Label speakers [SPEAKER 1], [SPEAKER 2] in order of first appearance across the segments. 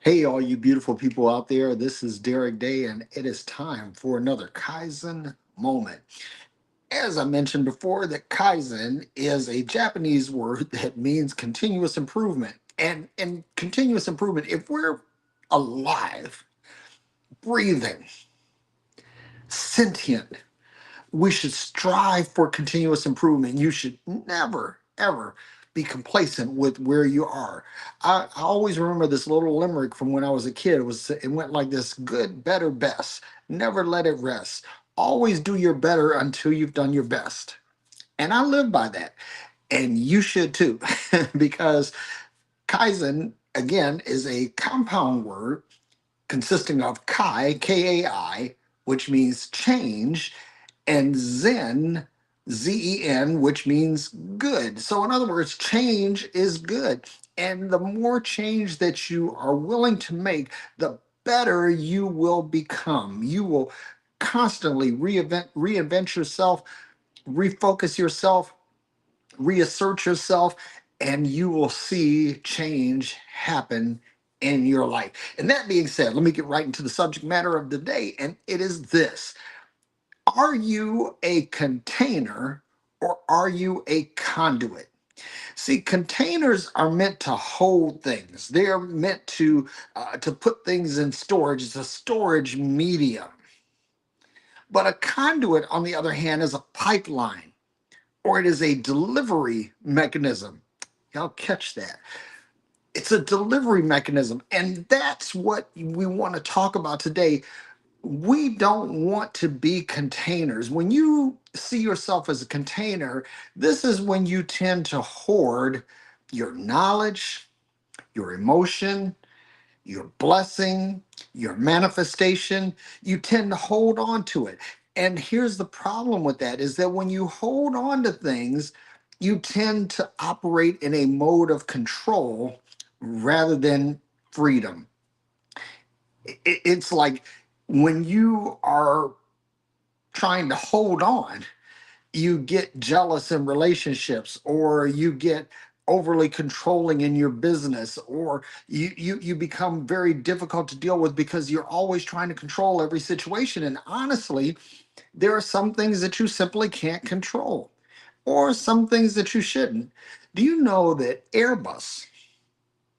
[SPEAKER 1] Hey, all you beautiful people out there. This is Derek Day, and it is time for another Kaizen moment. As I mentioned before, that Kaizen is a Japanese word that means continuous improvement. And continuous improvement, if we're alive, breathing, sentient, we should strive for continuous improvement. You should never, ever be complacent with where you are. I always remember this little limerick from when I was a kid. It went like this: good, better, best. Never let it rest. Always do your better until you've done your best. And I live by that. And you should too, because Kaizen, again, is a compound word consisting of Kai, which means change, and Zen, which means good. So, in other words, change is good. And the more change that you are willing to make, the better you will become. You will constantly reinvent yourself, refocus yourself, reassert yourself, and you will see change happen in your life. And that being said, let me get right into the subject matter of the day, and it is this: are you a container or are you a conduit? See, containers are meant to hold things. They are meant to put things in storage. It's a storage medium. But a conduit, on the other hand, is a pipeline, or it is a delivery mechanism. Y'all catch that? It's a delivery mechanism, and that's what we want to talk about today. We don't want to be containers. When you see yourself as a container, this is when you tend to hoard your knowledge, your emotion, your blessing, your manifestation. You tend to hold on to it. And here's the problem with that is that when you hold on to things, you tend to operate in a mode of control rather than freedom. It's like when you are trying to hold on, you get jealous in relationships, or you get overly controlling in your business, or you become very difficult to deal with because you're always trying to control every situation. And honestly, there are some things that you simply can't control, or some things that you shouldn't. Do you know that Airbus,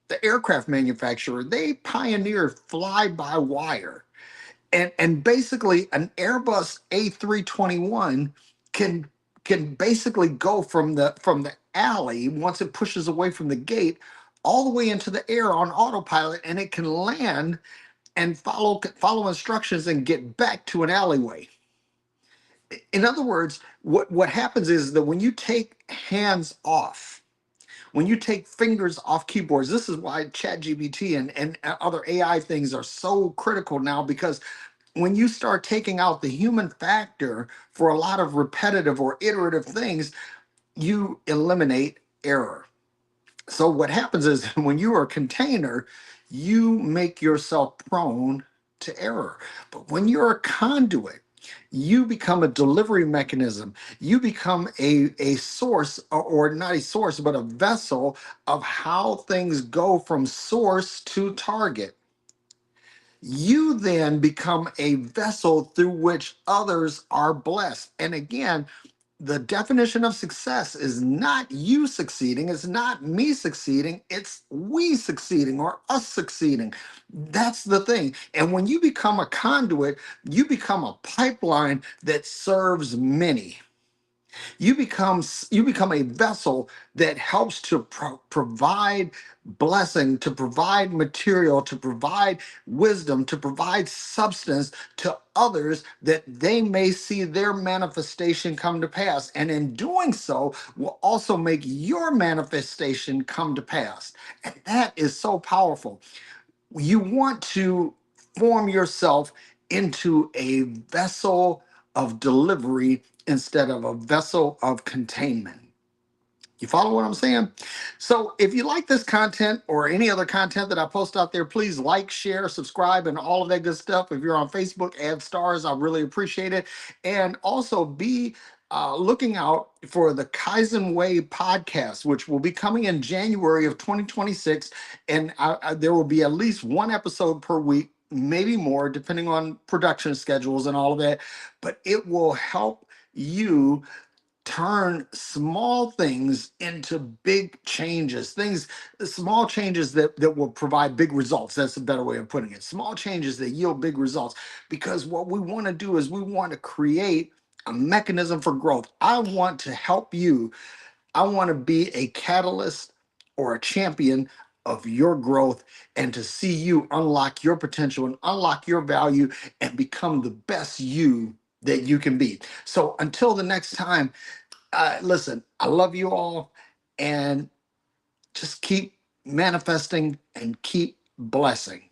[SPEAKER 1] the aircraft manufacturer, they pioneered fly by wire? And basically an Airbus A321 can can basically go from the alley, once it pushes away from the gate, all the way into the air on autopilot, and it can land and follow instructions and get back to an alleyway. In other words, what happens is that when you take hands off, when you take fingers off keyboards, this is why ChatGPT and other AI things are so critical now, because when you start taking out the human factor for a lot of repetitive or iterative things, you eliminate error. So what happens is when you are a container, you make yourself prone to error. But when you're a conduit, you become a delivery mechanism. You become a source, or not a source, but a vessel of how things go from source to target. You then become a vessel through which others are blessed. And again, the definition of success is not you succeeding, it's not me succeeding, it's we succeeding or us succeeding. That's the thing. And when you become a conduit, you become a pipeline that serves many. You become a vessel that helps to provide blessing, to provide material, to provide wisdom, to provide substance to others, that they may see their manifestation come to pass, and in doing so will also make your manifestation come to pass. And that is so powerful. You want to form yourself into a vessel of delivery instead of a vessel of containment. You follow what I'm saying? So if you like this content or any other content that I post out there, please like, share, subscribe, and all of that good stuff. If you're on Facebook, add stars. I really appreciate it. And also be looking out for the Kaizen Way podcast, which will be coming in January of 2026. And there will be at least one episode per week, maybe more, depending on production schedules and all of that. But it will help you turn small things into big changes, things, small changes that will provide big results. That's a better way of putting it. Small changes that yield big results. Because what we want to do is we want to create a mechanism for growth. I want to help you. I want to be a catalyst or a champion of your growth, and to see you unlock your potential and unlock your value and become the best you that you can be. So until the next time, listen, I love you all, and just keep manifesting and keep blessing.